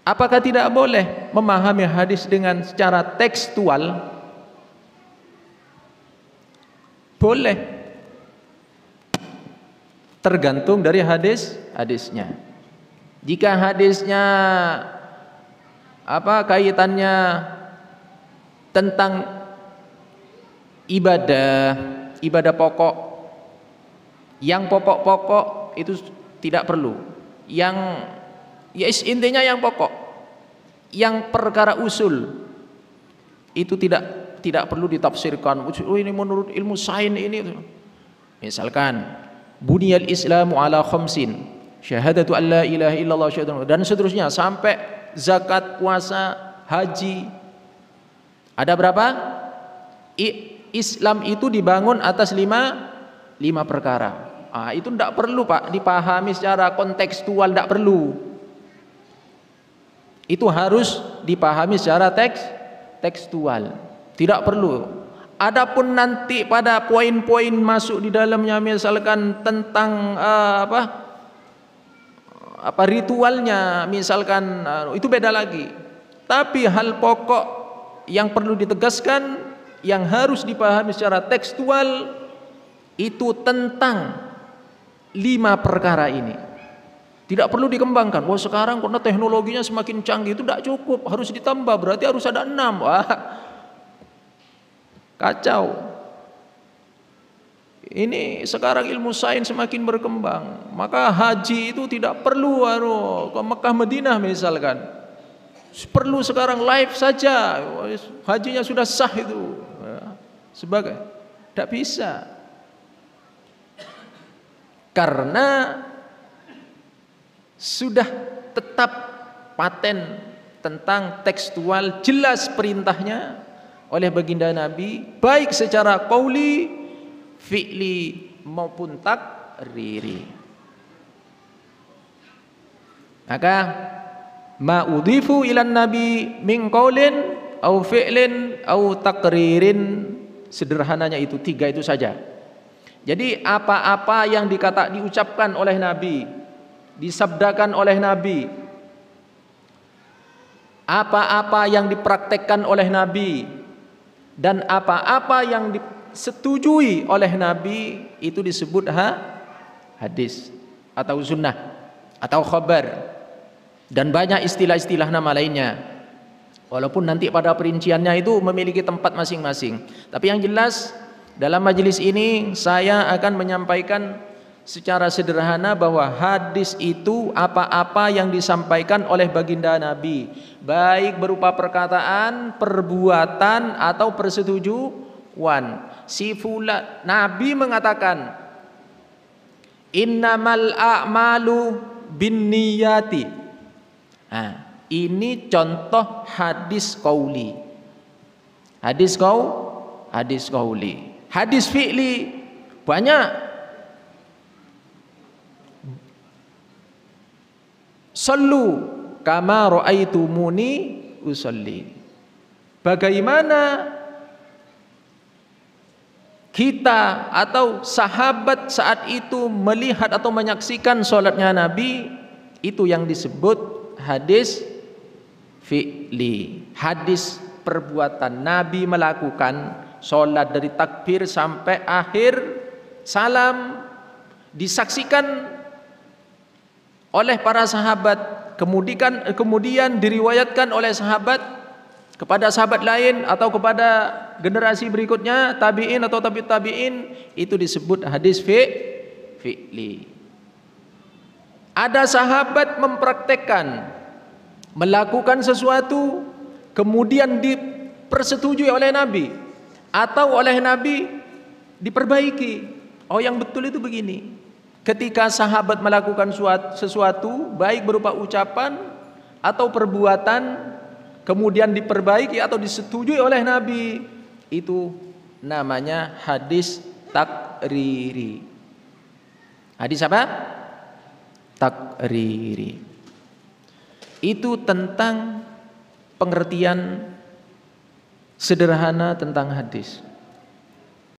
Apakah tidak boleh memahami hadis dengan secara tekstual? Boleh, tergantung dari hadisnya. Jika hadisnya kaitannya tentang ibadah pokok, yang pokok-pokok itu tidak perlu. Yang intinya yang pokok, yang perkara usul itu tidak perlu ditafsirkan. Oh, ini menurut ilmu sains ini. Misalkan buniyal Islamu ala khamsin, syahadatu an la ilaha illallah dan seterusnya sampai zakat, puasa, haji. Ada berapa? Islam itu dibangun atas lima perkara. Itu tidak perlu Pak dipahami secara kontekstual, tidak perlu. Itu harus dipahami secara tekstual, tidak perlu. Adapun nanti pada poin-poin masuk di dalamnya, misalkan tentang ritualnya, misalkan itu beda lagi. Tapi hal pokok yang perlu ditegaskan, yang harus dipahami secara tekstual itu tentang 5 perkara ini. Tidak perlu dikembangkan. Wah, sekarang karena teknologinya semakin canggih, itu tidak cukup, harus ditambah, berarti harus ada 6. Wah, kacau. Ini sekarang ilmu sains semakin berkembang, maka haji itu tidak perlu ke Mekah Madinah misalkan. Perlu sekarang live saja, hajinya sudah sah itu. Sebagai tidak bisa, karena sudah tetap paten tentang tekstual, jelas perintahnya oleh baginda Nabi, baik secara qauli, fi'li maupun takriri. Maka ma udhifu ilan nabi min qaulin au fi'lin au takririn, sederhananya itu 3 itu saja. Jadi apa-apa yang diucapkan oleh Nabi, disabdakan oleh Nabi, apa-apa yang dipraktekkan oleh Nabi, dan apa-apa yang disetujui oleh Nabi, itu disebut hadis atau sunnah atau khabar, dan banyak istilah-istilah nama lainnya, walaupun nanti pada perinciannya itu memiliki tempat masing-masing. Tapi yang jelas dalam majelis ini saya akan menyampaikan secara sederhana bahwa hadis itu apa-apa yang disampaikan oleh baginda Nabi, baik berupa perkataan, perbuatan atau persetujuan. Nabi mengatakan innamal a'malu binniyati. Ini contoh hadis qauli. Hadis qauli. Hadis fi'li banyak. Sallu kama ra'aitumuni usolli. Bagaimana kita atau sahabat saat itu melihat atau menyaksikan sholatnya Nabi, itu yang disebut hadis fi'li. Hadis perbuatan Nabi melakukan sholat dari takbir sampai akhir salam, disaksikan oleh para sahabat, kemudian diriwayatkan oleh sahabat kepada sahabat lain atau kepada generasi berikutnya, tabi'in atau tabi'in, itu disebut hadis fi'li. Ada sahabat mempraktekkan, melakukan sesuatu, kemudian dipersetujui oleh Nabi atau oleh Nabi diperbaiki. Oh, yang betul itu begini. Ketika sahabat melakukan sesuatu, baik berupa ucapan atau perbuatan, kemudian diperbaiki atau disetujui oleh Nabi, itu namanya hadis takriri. Hadis apa? Takriri. Itu tentang pengertian sederhana tentang hadis.